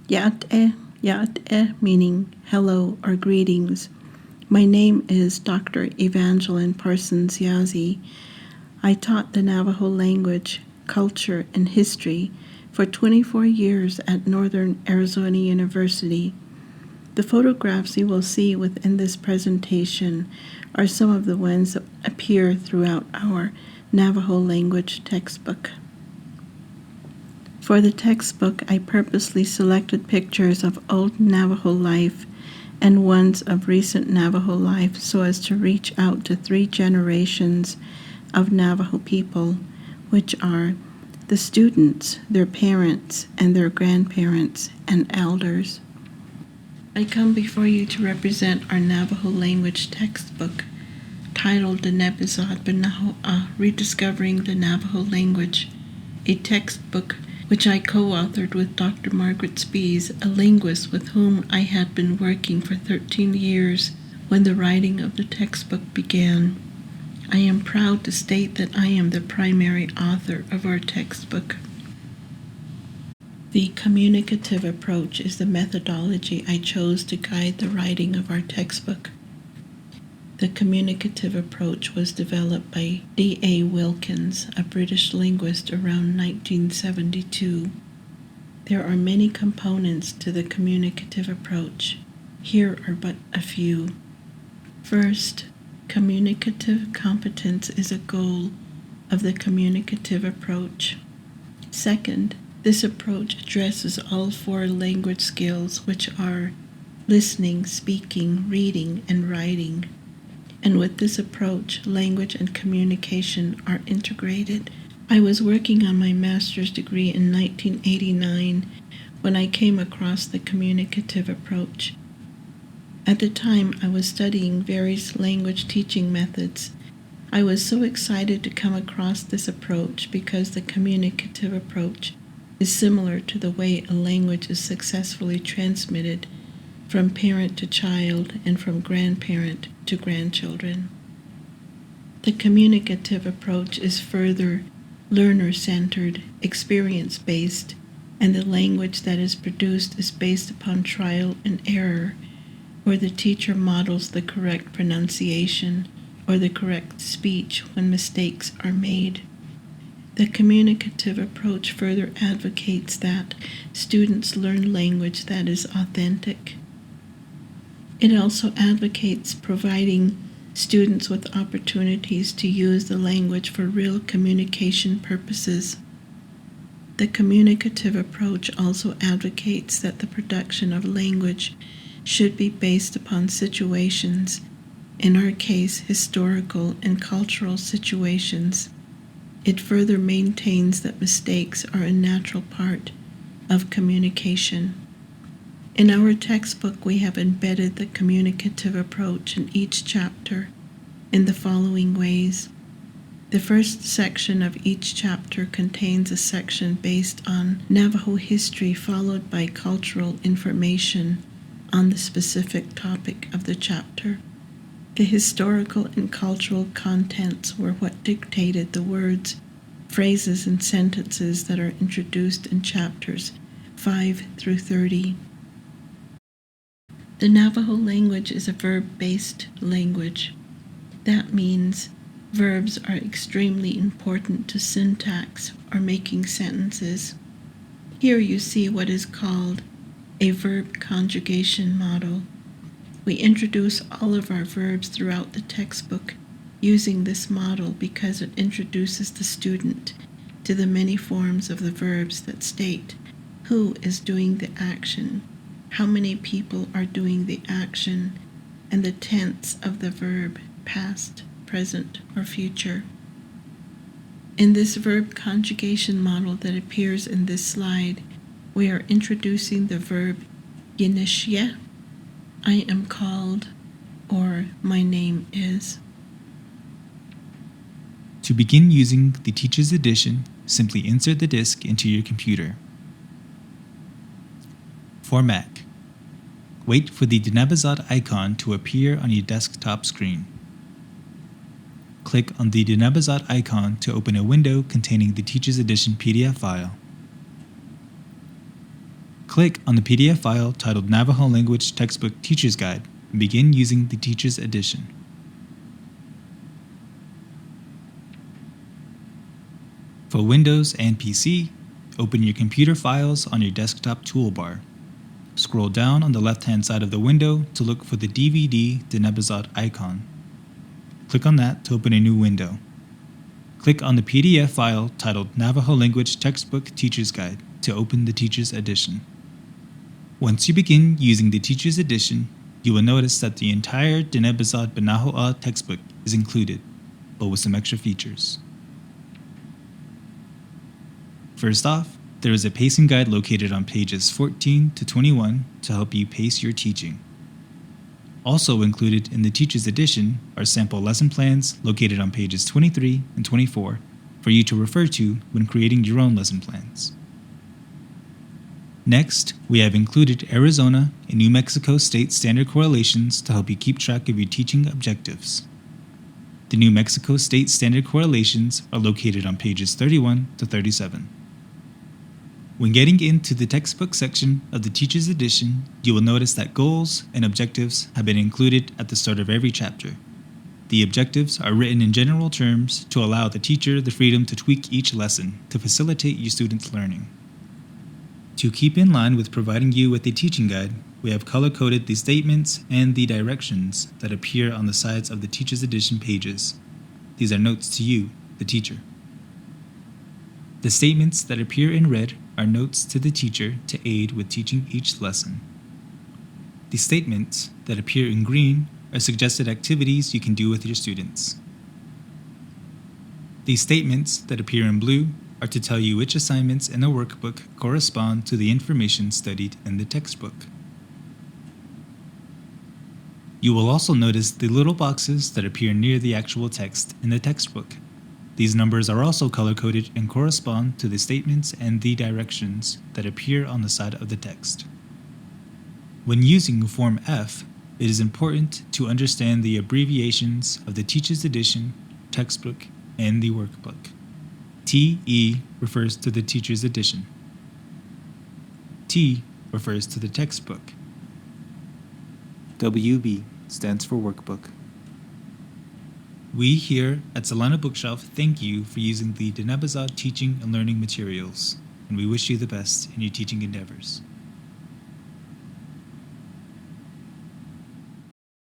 Yat'e meaning hello or greetings. My name is Dr. Evangeline Parsons Yazzie. I taught the Navajo language, culture, and history for 24 years at Northern Arizona University. The photographs you will see within this presentation are some of the ones that appear throughout our Navajo language textbook. For the textbook, I purposely selected pictures of old Navajo life and ones of recent Navajo life so as to reach out to 3 generations of Navajo people, which are the students, their parents, and their grandparents and elders. I come before you to represent our Navajo language textbook titled Diné Bizaad, Binahoo'aah, Rediscovering the Navajo Language, a textbook which I co-authored with Dr. Margaret Spies, a linguist with whom I had been working for 13 years when the writing of the textbook began. I am proud to state that I am the primary author of our textbook. The communicative approach is the methodology I chose to guide the writing of our textbook. The communicative approach was developed by D.A. Wilkins, a British linguist, around 1972. There are many components to the communicative approach. Here are but a few. First, communicative competence is a goal of the communicative approach. Second, this approach addresses all 4 language skills, which are listening, speaking, reading, and writing. And with this approach, language and communication are integrated. I was working on my master's degree in 1989 when I came across the communicative approach. At the time, I was studying various language teaching methods. I was so excited to come across this approach because the communicative approach is similar to the way a language is successfully transmitted from parent to child and from grandparent to grandchildren. The communicative approach is further learner-centered, experience-based, and the language that is produced is based upon trial and error, where the teacher models the correct pronunciation or the correct speech when mistakes are made. The communicative approach further advocates that students learn language that is authentic. It also advocates providing students with opportunities to use the language for real communication purposes. The communicative approach also advocates that the production of language should be based upon situations, in our case, historical and cultural situations. It further maintains that mistakes are a natural part of communication. In our textbook, we have embedded the communicative approach in each chapter in the following ways. The first section of each chapter contains a section based on Navajo history, followed by cultural information on the specific topic of the chapter. The historical and cultural contents were what dictated the words, phrases, and sentences that are introduced in chapters 5 through 30. The Navajo language is a verb-based language. That means verbs are extremely important to syntax or making sentences. Here you see what is called a verb conjugation model. We introduce all of our verbs throughout the textbook using this model because it introduces the student to the many forms of the verbs that state who is doing the action, how many people are doing the action, and the tense of the verb, past, present, or future. In this verb conjugation model that appears in this slide, we are introducing the verb yinishye, I am called, or my name is. To begin using the Teacher's Edition, simply insert the disk into your computer. Format. Wait for the Diné Bizaad icon to appear on your desktop screen. Click on the Diné Bizaad icon to open a window containing the Teacher's Edition PDF file. Click on the PDF file titled Navajo Language Textbook Teacher's Guide and begin using the Teacher's Edition. For Windows and PC, open your computer files on your desktop toolbar. Scroll down on the left-hand side of the window to look for the DVD Diné Bizaad icon. Click on that to open a new window. Click on the PDF file titled Navajo Language Textbook Teacher's Guide to open the Teacher's Edition. Once you begin using the Teacher's Edition, you will notice that the entire Diné Bizaad Binahoo'aah textbook is included, but with some extra features. First off, there is a pacing guide located on pages 14 to 21 to help you pace your teaching. Also included in the Teacher's Edition are sample lesson plans located on pages 23 and 24 for you to refer to when creating your own lesson plans. Next, we have included Arizona and New Mexico state standard correlations to help you keep track of your teaching objectives. The New Mexico state standard correlations are located on pages 31 to 37. When getting into the textbook section of the Teacher's Edition, you will notice that goals and objectives have been included at the start of every chapter. The objectives are written in general terms to allow the teacher the freedom to tweak each lesson to facilitate your students' learning. To keep in line with providing you with a teaching guide, we have color-coded the statements and the directions that appear on the sides of the Teacher's Edition pages. These are notes to you, the teacher. The statements that appear in red are notes to the teacher to aid with teaching each lesson. The statements that appear in green are suggested activities you can do with your students. The statements that appear in blue are to tell you which assignments in the workbook correspond to the information studied in the textbook. You will also notice the little boxes that appear near the actual text in the textbook. These numbers are also color-coded and correspond to the statements and the directions that appear on the side of the text. When using Form F, it is important to understand the abbreviations of the Teacher's Edition, textbook, and the workbook. TE refers to the Teacher's Edition. T refers to the textbook. WB stands for workbook. We here at Solana Bookshelf thank you for using the Diné Bizaad teaching and learning materials, and we wish you the best in your teaching endeavors.